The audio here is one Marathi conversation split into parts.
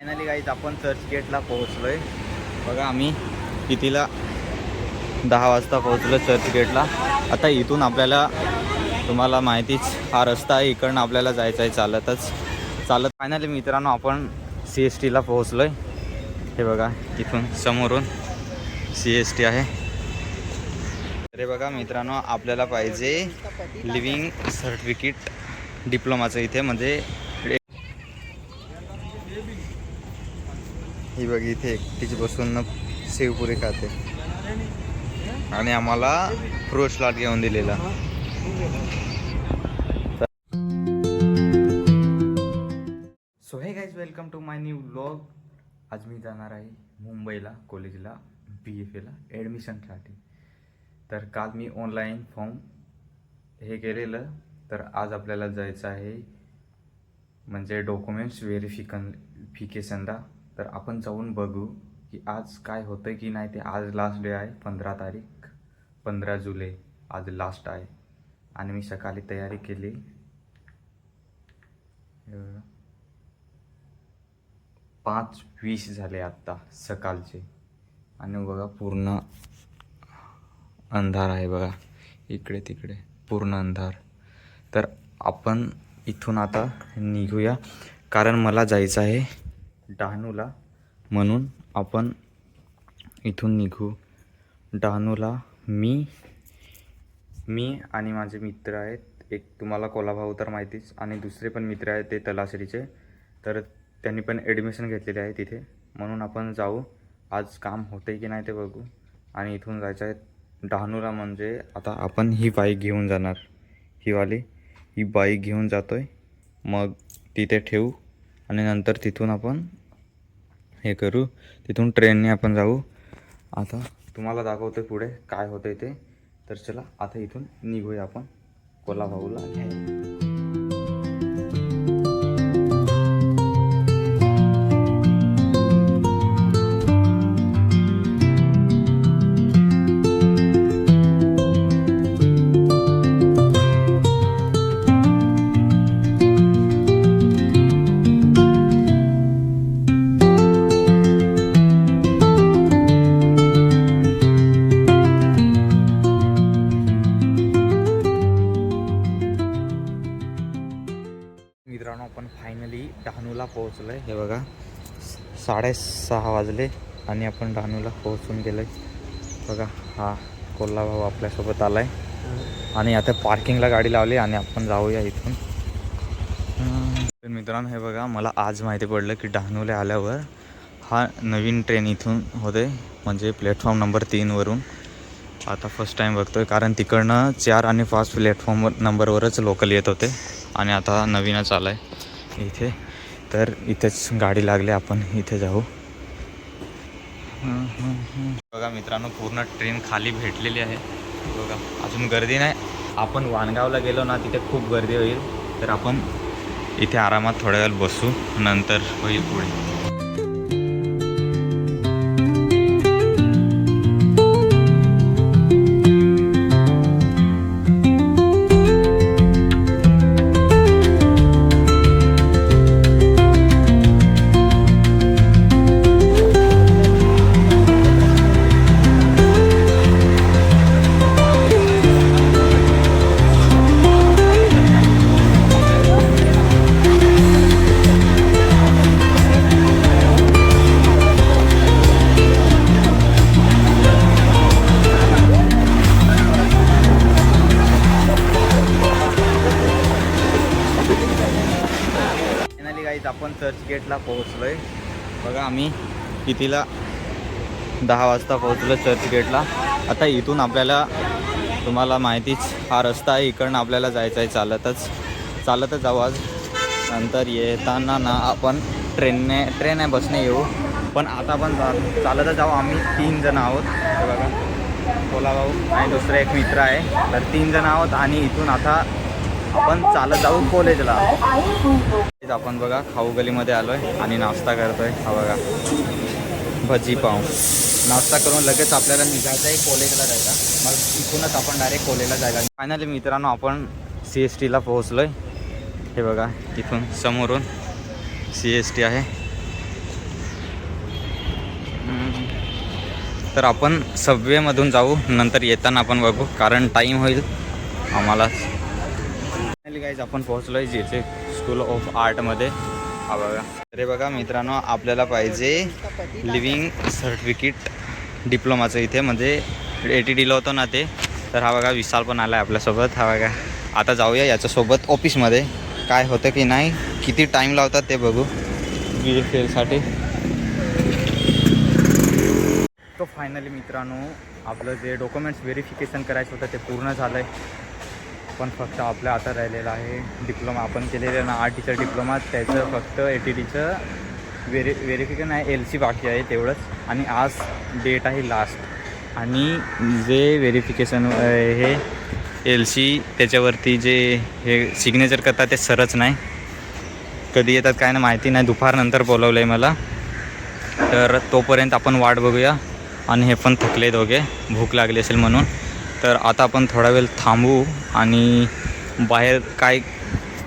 फायनली गाईज आपण चर्चगेटला पोहोचलोय. बघा आम्ही कितीला 10 वाजता पोहोचलो चर्चगेटला. आता इथून आपल्याला तुम्हाला माहितीच हा रस्ता आहे, इकडनं आपल्याला जायचं आहे चालत. फायनली मित्रांनो आपण CSTला पोहोचलोय. हे बघा इथून समोरून CST आहे. अरे बघा मित्रांनो आपल्याला पाहिजे लिव्हिंग सर्टिफिकेट डिप्लोमाचं इथे, म्हणजे ही बघ इथे एकटीच बसून शेवपुरी खाते आणि आम्हाला फ्रूट सलाड घेऊन दिलेला. So hey guys welcome to my new vlog. आज मी जाणार आहे मुंबईला कॉलेजला BFAला ॲडमिशनसाठी. तर काल मी ऑनलाईन फॉर्म हे केलेलं, तर आज आपल्याला जायचं आहे म्हणजे डॉक्युमेंट्स व्हेरिफिकेशनला. तर आपण जाऊन बघू की आज काय होतं की नाही ते. आज लास्ट डे आहे 15 तारीख 15 जुलै आज लास्ट आहे. आणि मी सकाळी तयारी केली. 5:20 झाले आत्ता सकाळचे आणि बघा पूर्ण अंधार आहे बघा, इकडे तिकडे पूर्ण अंधार. तर आपण इथून आता निघूया कारण मला जायचं आहे डहाणूला, म्हणून आपण इथून निघू डहाणूला. मी आणि माझे मित्र आहेत, एक तुम्हाला कोलाभाऊ तर माहितीच, आणि दुसरे पण मित्र आहेत ते तलासरीचे. तर त्यांनी पण ॲडमिशन घेतलेले आहे तिथे, म्हणून आपण जाऊ. आज काम होते की नाही ते बघू आणि इथून जायचं आहे डहाणूला. म्हणजे आता आपण ही बाईक घेऊन जाणार, ही बाईक घेऊन जातो आहे. मग तिथे ठेवू आणि नंतर तिथून आपण हे करू, तिथून ट्रेनने आपण जाऊ. आता तुम्हाला दाखवतो पुढे काय होतं ते. तर चला आता इथून निघूया आपण कोल्हापूरला घ्यायला. मित्रांनो आपण फायनली डहाणूला पोहोचलो आहे. हे बघा 6:30 वाजले आणि आपण डहाणूला पोहोचून गेलो आहे. बघा हा कोल्हाभाऊ आपल्यासोबत आला आहे आणि आता पार्किंगला गाडी लावली आणि आपण जाऊया इथून. तर मित्रांनो हे बघा मला आज माहिती पडलं की डहाणूला आल्यावर हा नवीन ट्रेन इथून होते, म्हणजे प्लॅटफॉर्म नंबर 3 वरून. आता फर्स्ट टाईम बघतोय कारण तिकडनं 4 आणि 5 प्लॅटफॉर्म नंबरवरच लोकल येत होते आणि आता नवीनच आलं आहे इथे. तर इथेच गाडी लागली, आपण इथे जाऊ. बघा मित्रांनो पूर्ण ट्रेन खाली भेटलेली आहे. बघा अजून गर्दी नाही. आपण वाणगावला गेलो ना तिथे खूप गर्दी होईल, तर आपण इथे आरामात थोड्या वेळ बसू, नंतर होईल पुढे. आपण चर्चगेटला पोहोचलोय. बघा आम्ही कितीला 10 वाजता पोहोचलो चर्चगेटला. आता इथून आपल्याला तुम्हाला माहितीच हा रस्ता आहे, इकडनं आपल्याला जायचं आहे चालतच जाऊ आज. नंतर येताना ना आपण ट्रेन आहे बसने येऊ, पण आता आपण चालतच जाऊ. आम्ही 3 जण आहोत. हे बघा कोल्हाभाऊ आणि दुसरा एक मित्र आहे, तर 3 जण आहोत आणि इथून आता आपण चालत जाऊ कॉलेजला. आपण बघा खाऊ गलीमध्ये आलो आहे आणि नाश्ता करतो आहे. हा बघा भजी पाव. नाश्ता करून लगेच आपल्याला निघायचं आहे कॉलेजला जायला. मग इथूनच आपण डायरेक्ट कॉलेजला जायला. फायनली मित्रांनो आपण CSTला पोहोचलो आहे. हे बघा इथून समोरून CST आहे. तर आपण सबवेमधून जाऊ, नंतर येताना आपण बघू, कारण टाईम होईल आम्हाला. फायनली गाईज आपण पोहोचलो आहे जे स्कूल ऑफ आर्टमध्ये. हा बघा, अरे बघा मित्रांनो, आपल्याला पाहिजे लिव्हिंग सर्टिफिकेट डिप्लोमाचं इथे, म्हणजे ATDला होतं ना ते. तर हा बघा विशाल पण आला आहे आपल्यासोबत. हा बघा, आता जाऊया याच्यासोबत ऑफिसमध्ये, काय होतं की नाही, किती टाईम लावतात ते बघू BFLसाठी. तो फायनली मित्रांनो आपलं जे डॉक्युमेंट्स व्हेरिफिकेशन करायचं होतं ते पूर्ण झालं आहे. पण फक्त आपलं आता राहिलेलं आहे डिप्लोमा. आपण केलेलं ना आर्ट टीचर डिप्लोमा, त्याचं फक्त ATDचं व्हेरिफिकेशन आहे, LC बाकी आहे तेवढंच. आणि आज डेट आहे लास्ट. आणि जे व्हेरिफिकेशन हे LC त्याच्यावरती जे हे सिग्नेचर करतात ते सरच नाही, कधी येतात काय ना माहिती नाही. दुपारनंतर बोलवलं आहे मला, तर तोपर्यंत आपण वाट बघूया. आणि हे पण थकले दोघे, भूक लागली असेल म्हणून. तर आता आपण थोडा वेळ थांबू आणि बाहेर काय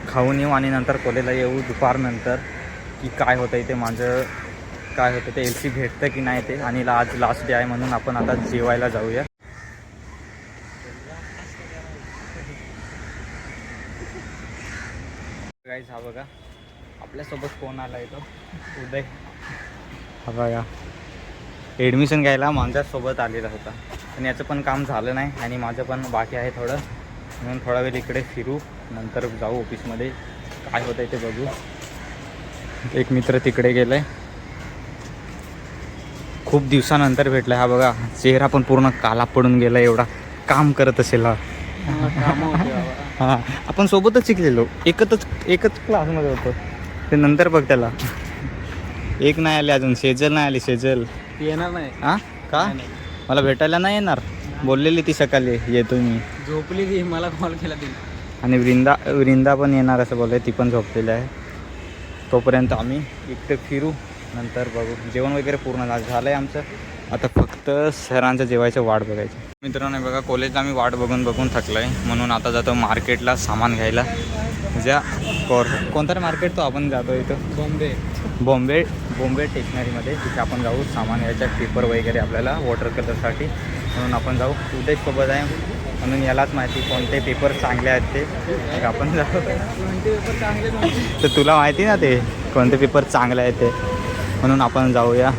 खाऊन येऊ आणि नंतर कॉलेजला येऊ दुपारनंतर, की काय होतं आहे ते माझं, काय होतं ते LC भेटतं की नाही ते. आणि आज लास्ट डे आहे म्हणून आपण आता जेवायला जाऊया. गाईज हा बघा आपल्यासोबत कोण आला आहे, तो उदय. हा बघा, ॲडमिशन घ्यायला माझ्यासोबत आलेला होता. आणि याचं पण काम झालं नाही आणि माझं पण बाकी आहे थोडं, म्हणून थोडा वेळ इकडे फिरू, नंतर जाऊ ऑफिसमध्ये, काय होतं आहे ते बघू. एक मित्र तिकडे गेलं आहे, खूप दिवसानंतर भेटला. हा बघा, चेहरा पण पूर्ण काला पडून गेला, एवढा काम करत असेल हा. हां, आपण सोबतच शिकलेलो, एकच क्लासमध्ये होतो. ते नंतर बघ त्याला एक नाही आले अजून, सेजल नाही आली. सेजल येणार नाही. हां का? मला भेटायला नाही येणार, बोललेली ती सकाळी येतो मी. झोपली ती, मला कॉल केला तिने. आणि वृंदा पण येणार असं बोलले, ती पण झोपलेली आहे. तोपर्यंत आम्ही इकडे फिरू, नंतर बघू. जेवण वगैरे पूर्ण झालं आहे आमचं, आता फक्त सरांचं जेवायचं वाट बघायचं. मित्रांनो बघा, कॉलेजला आम्ही वाट बघून थकलो आहे, म्हणून आता जातो मार्केटला सामान घ्यायला. ज्या कोणता मार्केट तो आपण जातो इथं बॉम्बे टेशनरीमध्ये, तिथे आपण जाऊ सामान घ्यायच्या, पेपर वगैरे आपल्याला वॉटर कलरसाठी, म्हणून आपण जाऊ. उदयसोबत आहे म्हणून यालाच माहिती कोणते पेपर चांगले आहेत ते, आपण जाऊ. पेपर चांगले तर तुला माहिती ना ते कोणते पेपर चांगले आहेत ते, म्हणून आपण जाऊया.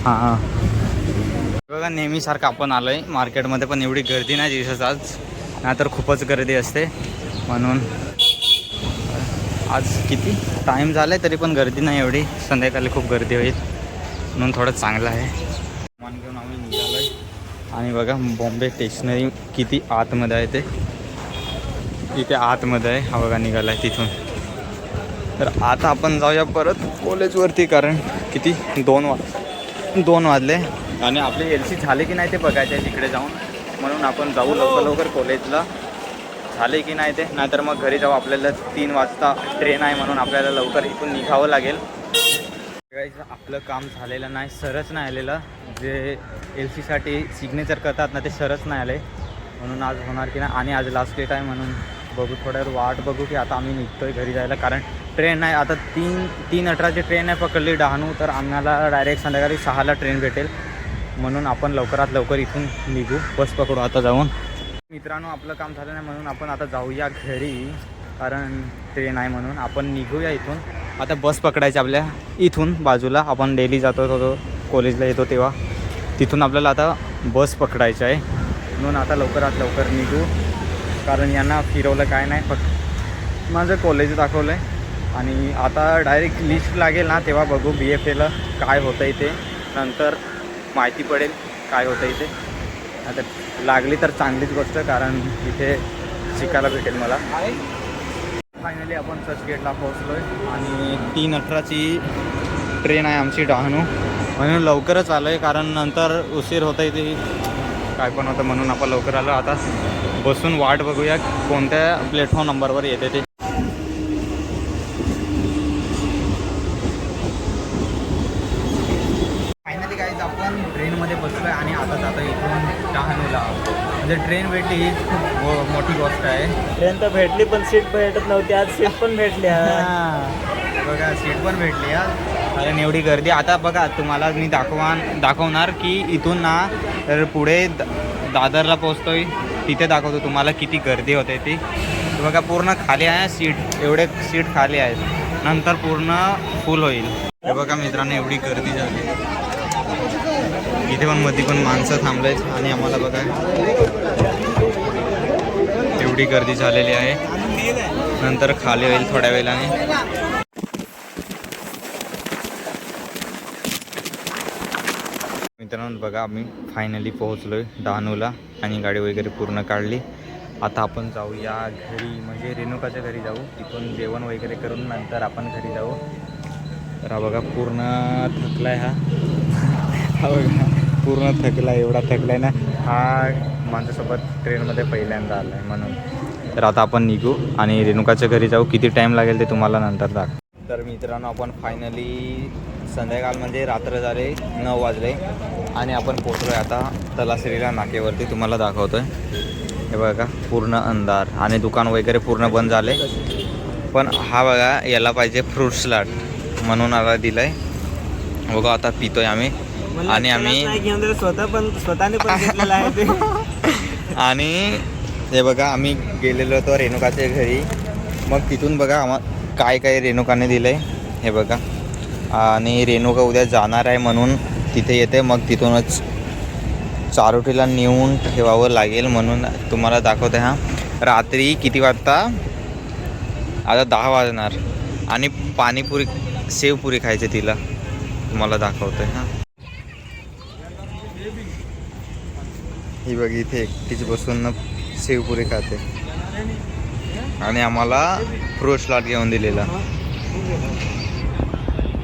हां बघा, नेहमीसारखं आपण आलो आहे मार्केटमध्ये, पण एवढी गर्दी नाही दिवसात आज, नाहीतर खूपच गर्दी असते. म्हणून आज किती टाईम झाला आहे तरी पण गर्दी नाही एवढी, संध्याकाळी खूप गर्दी होईल म्हणून थोडं चांगलं आहे. सामान घेऊन आम्ही निघालो आहे. आणि बघा बॉम्बे स्टेशनरी किती आतमध्ये आहे, ते इथे आतमध्ये आहे. हा बघा निघाला आहे तिथून. तर आता आपण जाऊया परत कॉलेजवरती, कारण किती 2 वाजले आणि आपले LC झाले की नाही ते बघायचं आहे तिकडे जाऊन, म्हणून आपण जाऊ लवकर कॉलेजला. झाले की नाही ते, नाहीतर मग घरी जाऊ. आपल्याला 3 वाजता ट्रेन आहे, म्हणून आपल्याला लवकर इथून निघावं लागेल. आपलं काम झालेलं नाही, सरच नाही आलेलं. जे LCसाठी सिग्नेचर करतात ना ते सरच नाही आले, म्हणून आज होणार की नाही. आणि आज लास्ट डेट आहे म्हणून बघू, थोड्या वेळ वाट बघू की आता आम्ही निघतो आहे घरी जायला. कारण ट्रेन नाही आता, 3:18ची ट्रेन आहे पकडली डहाणू, तर आम्हाला डायरेक्ट संध्याकाळी 6ला ट्रेन भेटेल, म्हणून आपण लवकरात लवकर इथून निघू, बस पकडू आता जाऊन. मित्रांनो आपलं काम झालं नाही म्हणून आपण आता जाऊया घरी, कारण ट्रेन आहे म्हणून आपण निघूया इथून. आता बस पकडायची आपल्या इथून बाजूला, आपण डेली जातो कॉलेजला येतो तेव्हा, तिथून आपल्याला आता बस पकडायची आहे, म्हणून आता लवकरात लवकर निघू. कारण यांना फिरवलं काय नाही, फक्त माझं कॉलेज दाखवलं आहे. आणि आता डायरेक्ट लिस्ट लागेल ना तेव्हा बघू BFAला काय होतं आहे ते, नंतर माहिती पडेल काय होतं आहे ते. आता लागली तर चांगलीच गोष्ट, कारण इथे शिकायला भेटेल मला. फायनली आपण चर्चगेटला पोहोचलो आहे आणि 3:18ची ट्रेन आहे आमची डहाणू, म्हणून लवकरच आलो आहे, कारण नंतर उशीर होतं आहे ते काय पण होतं, म्हणून आपण लवकर आलो. आता बसून वाट बघूया कोणत्या प्लॅटफॉर्म नंबरवर येते ते. फायनली गाईज आपण ट्रेनमध्ये बसलो आहे आणि आता जातो इथून डहाणूला. म्हणजे ट्रेन भेटली ही खूप मोठी गोष्ट आहे. ट्रेन तर भेटली पण सीट भेटत नव्हती, आज सीट पण भेटली. बघा सीट पण भेटली आज. कारण एवढी गर्दी. आता बघा तुम्हाला मी दाखवणार की इथून ना तर पुढे दादरला पोचतोय तिथे दाखवतो तुम्हाला किती गर्दी होते ती. बघा पूर्ण खाली आहे सीट, एवढे सीट खाली आहेत, नंतर पूर्ण फुल होईल. हे बघा मित्रांनो एवढी गर्दी झाली इथे पण, मध्ये पण माणसं थांबलेत आणि आम्हाला बघा एवढी गर्दी झालेली आहे. नंतर खाली होईल थोड्या वेळाने. मित्रांनो बघा आम्ही फायनली पोहोचलोय डहाणूला आणि गाडी वगैरे पूर्ण काढली. आता आपण जाऊया घरी, म्हणजे रेणुकाच्या घरी जाऊ. तिथून जेवण वगैरे करून नंतर आपण घरी जाऊ. तर हा बघा पूर्ण थकलाय हा बघा पूर्ण थकला, एवढा थकलाय ना हा. माझ्यासोबत ट्रेनमध्ये पहिल्यांदा आला आहे म्हणून. तर आता आपण निघू आणि रेणुकाच्या घरी जाऊ. किती टाईम लागेल ते तुम्हाला नंतर दाखव. तर मित्रांनो आपण फायनली संध्याकाळ म्हणजे रात्र झाले, 9 वाजले आणि आपण पोचलो आहे आता तलासरीला नाकेवरती. तुम्हाला दाखवतो आहे हे बघा पूर्ण अंधार आणि दुकान वगैरे पूर्ण बंद झाले. पण हा बघा याला पाहिजे फ्रूट सलाड म्हणून आला दिलं आहे. बघा आता पितोय आम्ही आणि आम्ही स्वतःने पण घेतलेलं आहे ते. आणि हे बघा आम्ही गेलेलो होतो रेणुकाच्या घरी. मग तिथून बघा काय काय रेणुकाने दिलं आहे हे बघा. आणि रेणुका उद्या जाणार आहे म्हणून तिथे येते, मग तिथूनच चारोटीला नेऊन ठेवावं लागेल म्हणून तुम्हाला दाखवते. हा रात्री किती वाजता, आता 10 वाजणार आणि पाणीपुरी शेवपुरी खायची तिला, तुम्हाला दाखवते. हां ही बघ इथे एकटीच बसून शेवपुरी खाते आणि आम्हाला फ्रूट सलाड घेऊन दिलेला.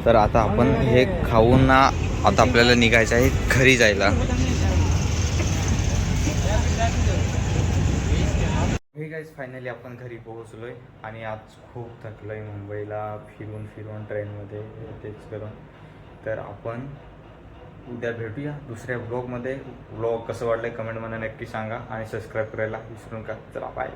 तर आता आपण हे खाऊन ना आता आपल्याला निघायचं आहे घरी जायला. हे गाईज फायनली आपण घरी पोहोचलोय आणि आज खूप थकलोय मुंबईला फिरून ट्रेनमध्ये तेच करून. तर आपण उद्या भेटूया दुसऱ्या ब्लॉगमध्ये. ब्लॉग कसं वाटलं कमेंटमध्ये नक्की सांगा आणि सबस्क्राईब करायला विसरू नका. चला बाय.